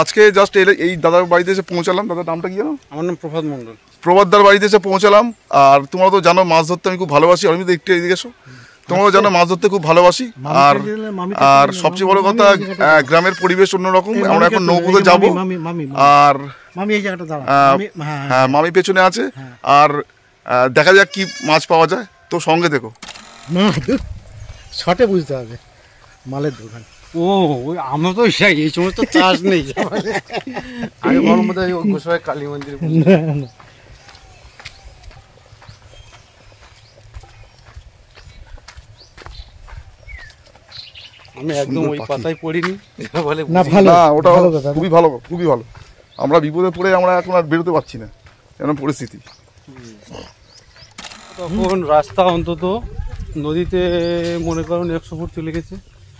আজকে জাস্ট এই দাদার বাড়িতে এসে পৌঁছালাম। দাদার নামটা কি জানো? আমার নাম প্রভাত মণ্ডল। প্রভাতদার বাড়িতে এসে পৌঁছালাম। আর তোমরা তো জানো মাছ ধরতে আমি খুব ভালোবাসি। আমি তো একটু এদিকে এসো, তোমরা জানো মাছ ধরতে খুব ভালোবাসি। আর সবচেয়ে বড় কথা গ্রামের পরিবেশ অন্যরকম। আমরা এখন নৌকোতে যাবো। আর হ্যাঁ, মামি পেছনে আছে। আর দেখা যাক কি মাছ পাওয়া যায়। তো সঙ্গে দেখো। শর্টে বুঝতে হবে মালের দোকান। ও আমরা তো এই সমস্ত চাষ নেই। আগে বলার মধ্যে গোসাই কালী মন্দির। আমি একদম ওই পাতায় পড়িনি। না ভালো, ওটা খুবই ভালো, খুবই ভালো। আমরা বিপদে পড়ে আমরা এখন আর বেরোতে পারছি না, এরকম পরিস্থিতি। তখন রাস্তা অন্তত নদীতে মনে করুন 100 ফুট চলে গেছে।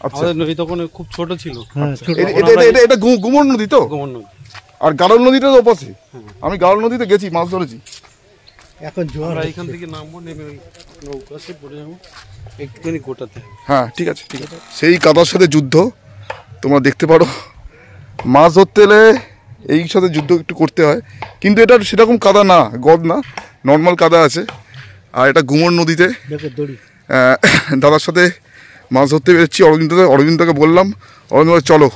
আমাদের নদী তখন খুব ছোট ছিল। এটা গুমর নদী তো? গুমর নদী। আর গাড়ল নদীটা তো ওপাশে। আমি গাড়ল নদীতে গেছি, মাছ ধরেছি। এখন জোয়ার এখান থেকে নামবো, নেমে ওই নৌকাতে পড়ে যাবো একটুখানি গোটাতে। হ্যাঁ ঠিক আছে, ঠিক আছে। সেই কাদার সাথে যুদ্ধ তোমরা দেখতে পারো। মাছ ধরতে এলে এই সাথে যুদ্ধ একটু করতে হয়, কিন্তু এটা সেরকম কাদা না, গদ না, নর্মাল কাদা আছে। আর এটা গুমর নদীতে দাদার সাথে মাছ ধরতে বেরোচ্ছি। অরবিন্দকে বললাম, অরবিন্দ চলো।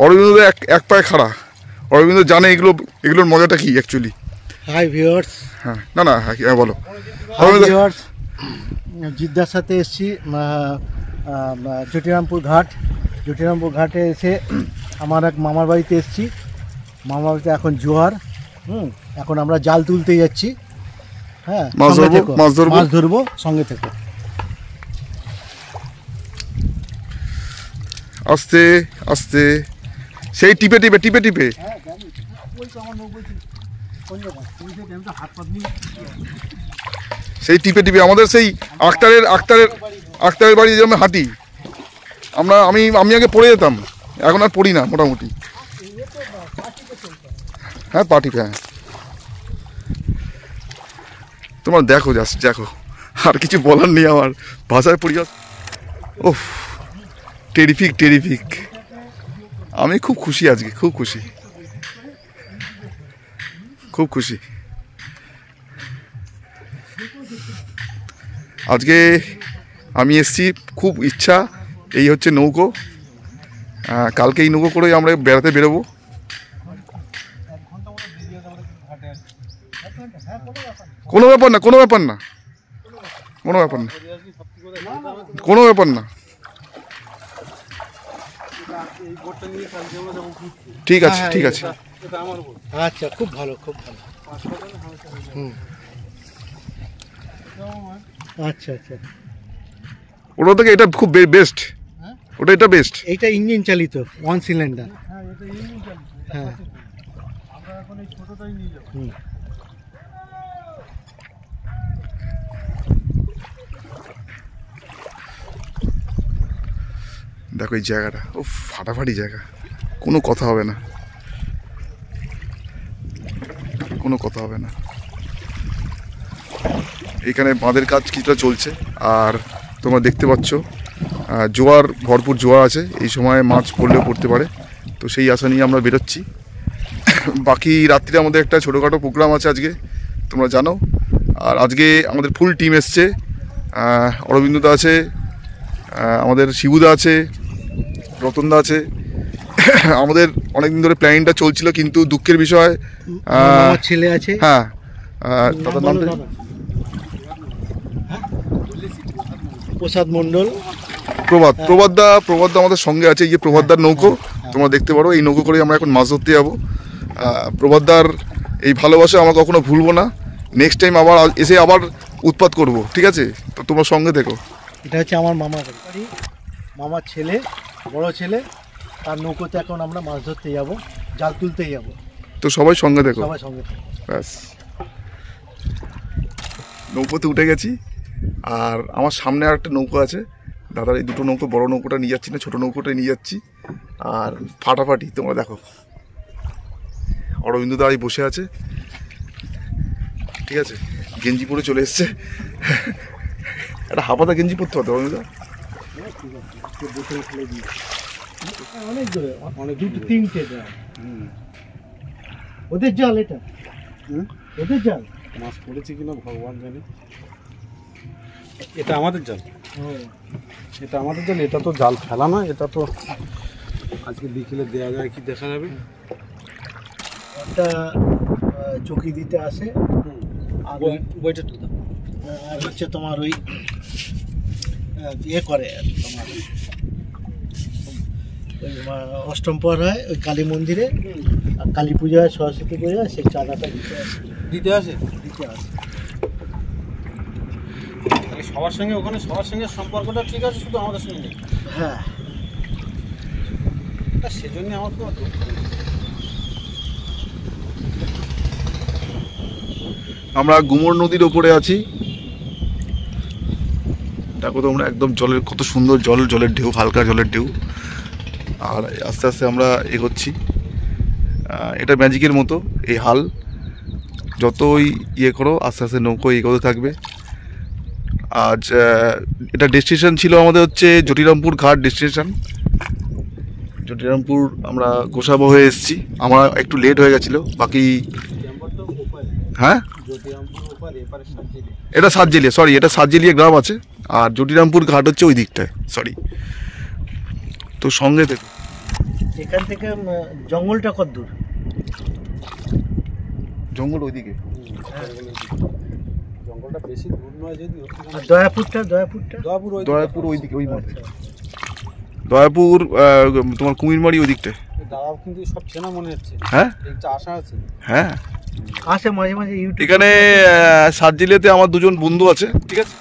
অরবিন্দ এক পায়ে খাড়া। অরবিন্দ জানে এগুলোর মজাটা কি অ্যাকচুয়ালি। Hi viewers. হ্যাঁ না হ্যাঁ বলো। ভিউয়ার্স, জিদ্দার সাথে এসেছি জটিরামপুর ঘাটে এসে আমার এক মামার বাড়িতে এসেছি। মামার বাড়িতে এখন জোয়ার। এখন আমরা জাল তুলতে যাচ্ছি। হ্যাঁ, মাছ ধরবো, সঙ্গে থেকে। আস্তে আস্তে সেই টিপে সেই টিপে আমাদের সেই আক্তারের বাড়ি যেমন হাঁটি আমি আগে পড়ে যেতাম, এখন আর পড়ি না মোটামুটি। হ্যাঁ পা টিপে, হ্যাঁ। তোমার দেখো, জাস্ট দেখো, আর কিছু বলার নেই আমার। ভাষায় পরিবেশ ওফ, টেরিফিক। আমি খুব খুশি আজকে, খুব খুশি। আজকে আমি এসছি, খুব ইচ্ছা। এই হচ্ছে নৌকো। কালকে এই নৌকো করে আমরা বেড়াতে বেরোবো। কোনো ব্যাপার না। ঠিক আছে। আচ্ছা, খুব ভালো। আচ্ছা। ওটা থেকে এটা খুব বেস্ট। এটা বেস্ট। এইটা ইঞ্জিন চালিত 1 সিলিন্ডার। হ্যাঁ, দেখো এই জায়গাটা, ও ফাটাফাটি জায়গা, কোনো কথা হবে না। এখানে বাঁধের কাজ কিছুটা চলছে। আর তোমরা দেখতে পাচ্ছ জোয়ার, ভরপুর জোয়ার আছে। এই সময় মাছ পড়লেও পড়তে পারে, তো সেই আশা নিয়ে আমরা বেরোচ্ছি। বাকি রাত্রিরে আমাদের একটা ছোটোখাটো প্রোগ্রাম আছে আজকে, তোমরা জানো। আর আজকে আমাদের ফুল টিম এসছে। অরবিন্দদা আছে, আমাদের শিবুদা আছে, রতনদা আছে। আমাদের অনেকদিন ধরে প্ল্যানিংটা চলছিল, কিন্তু দুঃখের বিষয় ছেলে আছে। হ্যাঁ, দাদার নামটা প্রসাদ মণ্ডল। প্রভাতদা আমাদের সঙ্গে আছে। এই যে প্রভাতদার নৌকো তোমরা দেখতে পারো। এই নৌকো করে আমরা এখন মাছ ধরতে যাবো। প্রভাতদার এই ভালোবাসা আমরা কখনো ভুলবো না। নেক্সট টাইম আবার এসে আবার উৎপাত করব, ঠিক আছে? তো তোমরা সঙ্গে দেখো। এটা হচ্ছে আমার মামার ছেলে, বড় ছেলে। তার নৌকোতে এখন আমরা মাছ ধরতে যাব, জাল তুলতে যাব। তো সবাই সঙ্গে দেখো। ব্যাস, নৌকোতে উঠে গেছি। আর আমার সামনে আর একটা নৌকো আছে। দাদার এই দুটো নৌকো, বড় নৌকোটা নিয়ে যাচ্ছি না, ছোটো নৌকোটাই নিয়ে যাচ্ছি। আর ফাটাফাটি তোমরা দেখো, অরবিন্দ দাঁড়িয়ে বসে আছে, ঠিক আছে? গেঞ্জি পরে চলে এসছে। একটা হাফাতা গেঞ্জি পরতে হবে অরবিন্দ। অনেক দূরে, অনেক দুটো তিনটে জাল। ওদের জাল এটা, ওদের জাল। মাছ পড়েছে কিনা ভগবান জানে। এটা আমাদের জাল, এটা আমাদের জাল। এটা তো জাল ফেলা না, এটা তো আজকে বিকেলে দেওয়া যায়, কি দেখা যাবে। একটা চকি দিতে আসে, আর বইটা তুলতে, আর হচ্ছে তোমার ওই ইয়ে করে তোমার ওই অষ্টম পর হয় ওই কালী মন্দিরে, আর কালী পূজা হয়, সরস্বতী পূজা হয়, সেই চাঁদাটা দিতে আসে। সবার সঙ্গে ওখানে সবার সঙ্গে সম্পর্কটা ঠিক আছে, শুধু আমাদের সঙ্গে নেই। হ্যাঁ, সেজন্য আমার তো দুঃখ। আমরা গুমর নদীর ওপরে আছি। দেখো তোমরা একদম জলের কত সুন্দর জলের ঢেউ, হালকা জলের ঢেউ। আর আস্তে আস্তে আমরা এগোচ্ছি। এটা ম্যাজিকের মতো এই হাল, যতই ইয়ে করো আস্তে আস্তে নৌকো এগোতে থাকবে। আজ এটা ডেস্টিনেশন ছিল আমাদের হচ্ছে জটিরামপুর ঘাট ডেস্টিনেশন। জটিরামপুর আমরা গোসাবা হয়ে এসেছি, আমার একটু লেট হয়ে গেছিলো। বাকি হ্যাঁ, এটা সাতজেলিয়া, সরি, এটা সাতজেলিয়া গ্রাম আছে, আর জটিরামপুর ঘাট হচ্ছে ওই দিকটায়, সরি। তো সঙ্গে দেখো এখান থেকে জঙ্গলটা কত দূর? জঙ্গল ওইদিকে, জঙ্গলটা বেশি দূর নয় যদিও। আর দয়াপুরটা দয়াপুর ওইদিকে, ওই মাঠে দয়াপুর, তোমার কুমিরমারি ওই দিকটায়। দাদা কিন্তু সব চেনা মনে হচ্ছে। হ্যাঁ, একটা আশা আছে। হ্যাঁ, আসে মাঝে মাঝে ইউটিউব। এখানে সাতজেলিয়াতে আমার দুজন বন্ধু আছে, ঠিক আছে।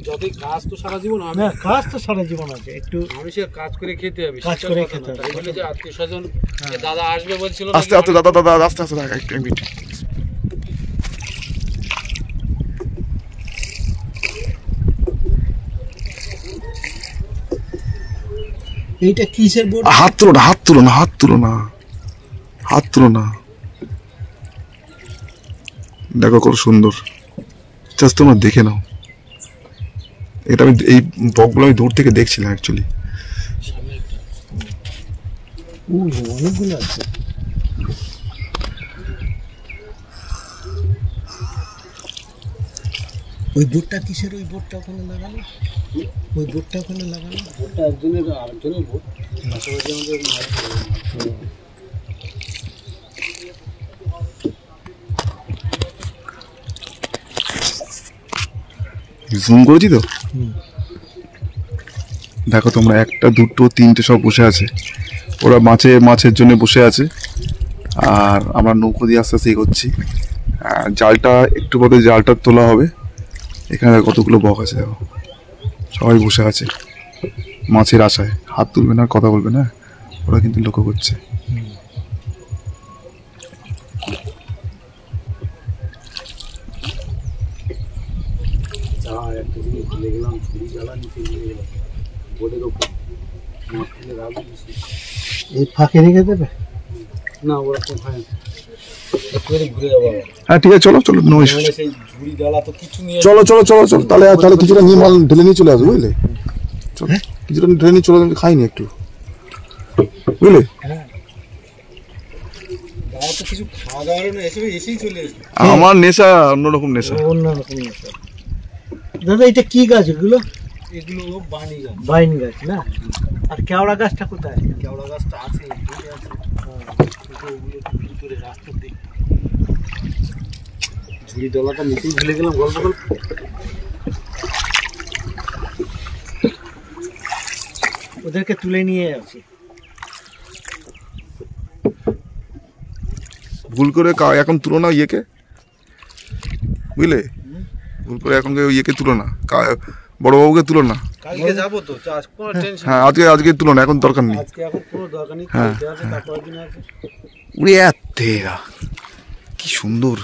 যতই কাজ তো সারা জীবন হবে। হ্যাঁ, কাজ তো সারা জীবন আছে, একটু মানুষের কাজ করে খেতে হবে, কাজ করে খেতে হবে। তাই বলে যে আত্মীয় স্বজন দাদা আসবে বলছিল, আস্তে আস্তে দাদা আস্তে আস্তে একটা মিনিট। এইটা কিসের বোর্ড? হাত তুলো না। দেখো কত সুন্দর, জাস্ট তোমরা দেখে নাও। এটা আমি এই বকগুলো আমি দূর থেকে দেখছিলাম অ্যাকচুয়ালি। অনেকগুলো আছে। ওই বোর্ডটা কিসের? ওই বোর্ডটা ওখানে লাগানো, ওই বোর্ডটা ওখানে লাগানো। বোর্ডটা আরেকজনের বোর্ড, পাশাপাশি আমাদের জুম করেছি তো। দেখো তোমরা, একটা দুটো তিনটে সব বসে আছে, ওরা মাছের জন্য বসে আছে। আর আমরা নৌকো দিয়ে আস্তে আস্তে এগোচ্ছি। জালটা একটু পরে জালটা তোলা হবে। এখানে কতগুলো বক আছে, দেখো সবাই বসে আছে মাছের আশায়। হাত তুলবে না, কথা বলবে না, ওরা কিন্তু লক্ষ্য করছে। একটা জিনিস ভুলে গেলাম, ছুরি জ্বালা নিতে ভুলে গেলাম বোর্ডের ওপর। এই ফাঁকে রেখে দেবে না, ওরকম হয় না, একটু ঘুরে যাবো। হ্যাঁ ঠিক আছে, চলো সেই ঝুড়ি জ্বালা তো কিছু নিয়ে চলো তাহলে কিছুটা নিয়ে মাল ঢেলে নিয়ে চলে আসবে, বুঝলে? কিছুটা ঢেলে নিয়ে চলে আসবে, খাইনি একটু, বুঝলে? কিছু খাওয়া দাওয়ার না, এসেই চলে আসবে। আমার নেশা অন্যরকম নেশা। দাদা এটা কি গাছ? এগুলো বাইন গাছ না? আর কেওড়া গাছটা কোথায়? কেওড়া গাছটা আছে, রাস্তার দিক। ঝুড়ি ডলাটা নিতেই ভুলে গেলাম, গল্প ওদেরকে তুলে নিয়ে আসি। ভুল করে এখন তুলো না ইয়েকে, বুঝলে? ভুল করে এখন ইয়েকে তুলো না, বড়বাবুকে তুলো না। কালকে যাবো তো, কোনো টেনশন। হ্যাঁ, আজকে তুলো না, এখন দরকার নেই। আজকে এখন কোনো দরকার নেই। হ্যাঁ, উড়ে তেরা কি সুন্দর।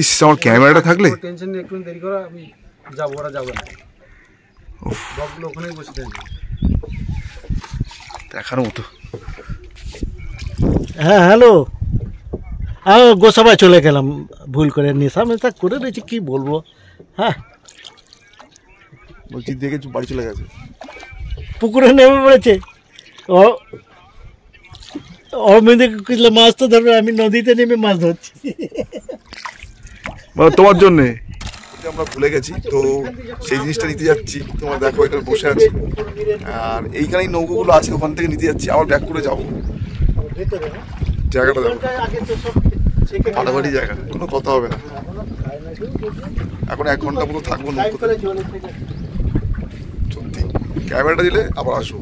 ইস, আমার ক্যামেরাটা থাকলে। টেনশন নেই, একটু দেরি করা, আমি যাবো, ওরা যাবে না। বকগুলো ওখানেই বসে থাকবে, দেখার মতো। হ্যাঁ, হ্যালো। গোসাবায় চলে গেলাম ভুল করে, নেশা করে রয়েছে, কি বলবো। হ্যাঁ, বলছি দেখে বাড়ি চলে গেছে, পুকুরে নেমে পড়েছে। ও ও মেয়েদে কিলে মাছ তো ধরবে, আমি নদীতে নেমে মাছ ধরছি মানে তোমার জন্যে আমরা ভুলে গেছি, তো সেই জিনিসটা নিতে যাচ্ছি। তোমার দেখো এখানে বসে আছি, আর এইখানেই নৌকোগুলো আছে, ওখান থেকে নিতে যাচ্ছি, আবার ব্যাক করে যাবো। জায়গাটা দেখো, ফাটাফাটি জায়গা, কোনো কথা হবে না। এখন 1 ঘন্টা মতো থাকবো নৌকোতে। সত্যি ক্যামেরাটা দিলে আবার আসবো।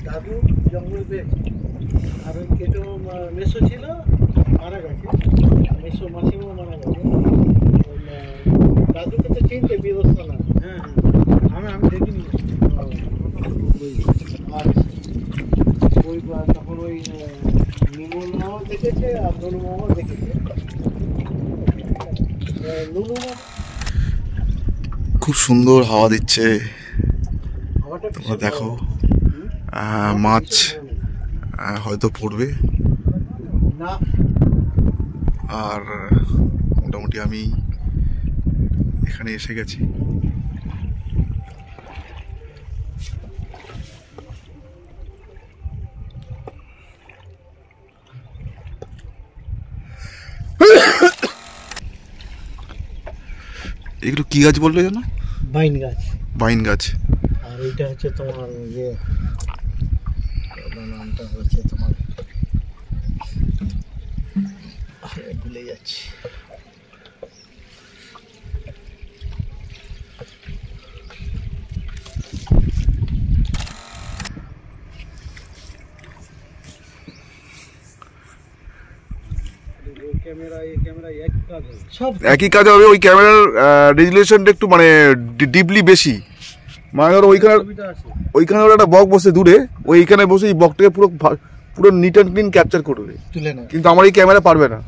দাদু জঙ্গল পেয়েছে, আর ওই কেটো মেসো ছিল মারা গেছে, মেসো মাসিমা মারা গেছে। দাদুকে তো চিনতে ব্যবস্থা না। হ্যাঁ হ্যাঁ, আমি দেখিনি। আর ওই তখন ওই নুনুল মামাও দেখেছে আর নুনু মামাও দেখেছে। নুনু মামা খুব সুন্দর হাওয়া দিচ্ছে, তোমরা দেখো। মাছ হয়তো পড়বে, আর মোটামুটি আমি এখানে এসে গেছি। এগুলো কি গাছ বললে জানো? বাইন গাছ। বাইন গাছ। আর এইটা হচ্ছে তোমার ইয়ে, নামটা হচ্ছে তোমার, ভুলে যাচ্ছি। একই কাজ হবে, ওই ক্যামেরার রেজুলেশনটা একটু মানে ডিপলি বেশি। মানে ধরো ওইখানে ওর একটা বক বসে দূরে, ওইখানে বসে এই বকটাকে পুরো পুরো নিট অ্যান্ড ক্লিন ক্যাপচার করবে, কিন্তু আমার এই ক্যামেরা পারবে না।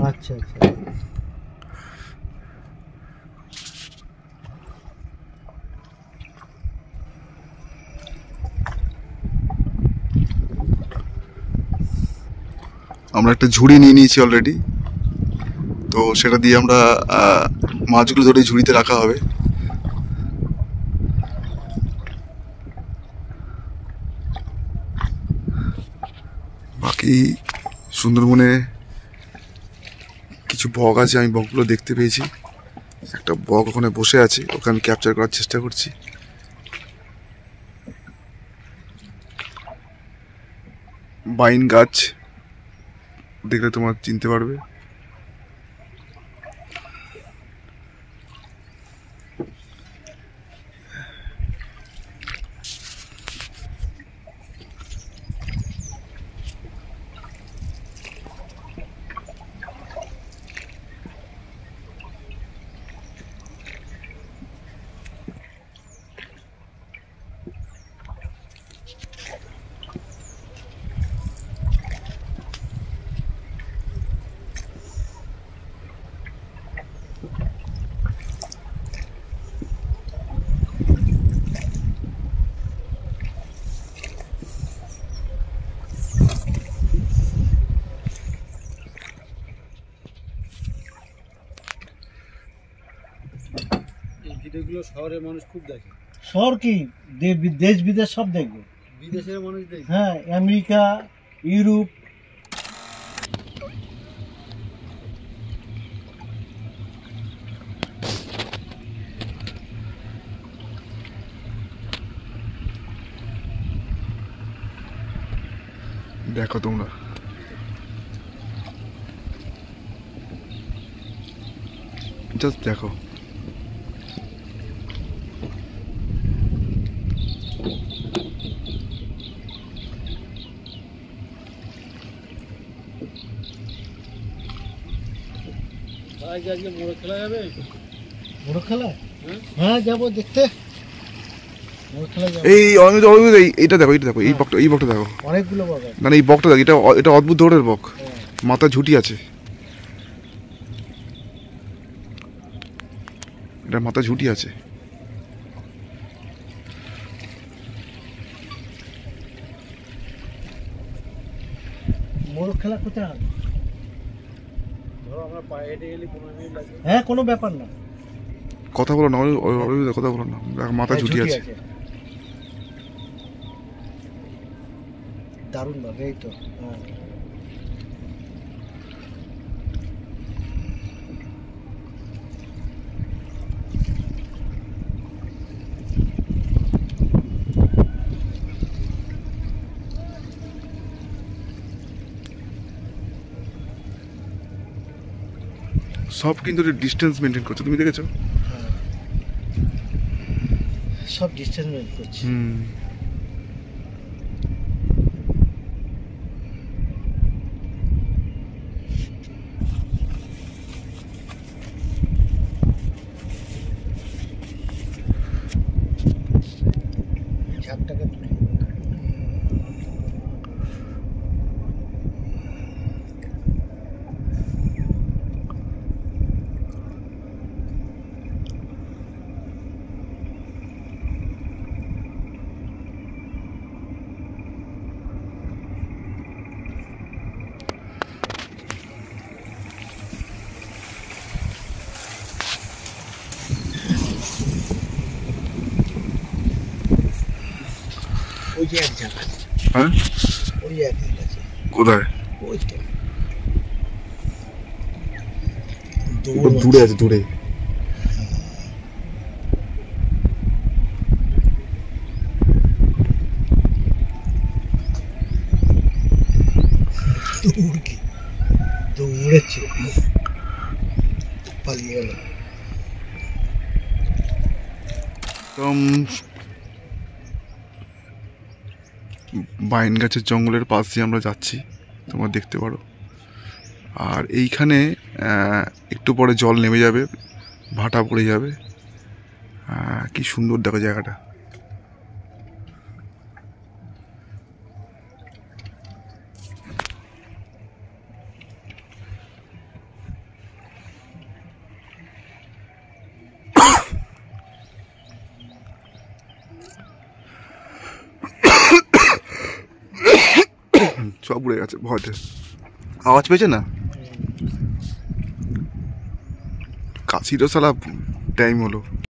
আচ্ছা আচ্ছা। আমরা একটা ঝুড়ি নিয়ে নিয়েছি অলরেডি, তো সেটা দিয়ে আমরা মাছগুলো ধরে ঝুড়িতে রাখা হবে। বাকি সুন্দরবনে কিছু বক আছে, আমি বকগুলো দেখতে পেয়েছি। একটা বক ওখানে বসে আছে, ওকে আমি ক্যাপচার করার চেষ্টা করছি। বাইন গাছ দেখলে তোমরা চিনতে পারবে। ভিডিওগুলো শহরের মানুষ খুব দেখে। শহর কি দেশ বিদেশ সব দেখবে, বিদেশের মানুষ দেখে। হ্যাঁ, আমেরিকা, ইউরোপ। দেখো তোমরা, জাস্ট দেখো। আজকে মোড়ক খেলা যাবে? মোড়ক খেলা? হ্যাঁ যাবো দেখতে। এই এইটা দেখো, এইটা দেখো, এই বকটা দেখো, অনেকগুলো বক আছে। না এই বকটা দেখো, এটা অদ্ভুত ধরনের বক, মাথা ঝুটি আছে, এটা মাথা ঝুটি আছে। মোড়ক খেলা কোথায় হবে? হ্যাঁ, কোনো ব্যাপার না। কথা বলো না, কথা বলো না, মাথা ঝুটি আছে। দারুণ ভাবে, এই তো। হ্যাঁ, সব কিন্তু ডিস্টেন্স মেনটেন করছে, তুমি দেখেছো? সব ডিস্টেন্স মেনটেন করছে। ঝাপটাকে তুলি। ওই যে এক জায়গা আছে। হ্যাঁ, ওই যে এক জায়গা আছে। কোথায়? ওই তো দূরে আছে, দূরে। দৌড়েছে, পালিয়ে গেল। বাইন গাছের জঙ্গলের পাশ দিয়ে আমরা যাচ্ছি, তোমরা দেখতে পারো। আর এইখানে একটু পরে জল নেমে যাবে, ভাটা পড়ে যাবে। কি সুন্দর দেখো জায়গাটা। সব উড়ে গেছে ভয়তে, আওয়াজ পেয়েছে না? কাশিরও সালা টাইম হলো।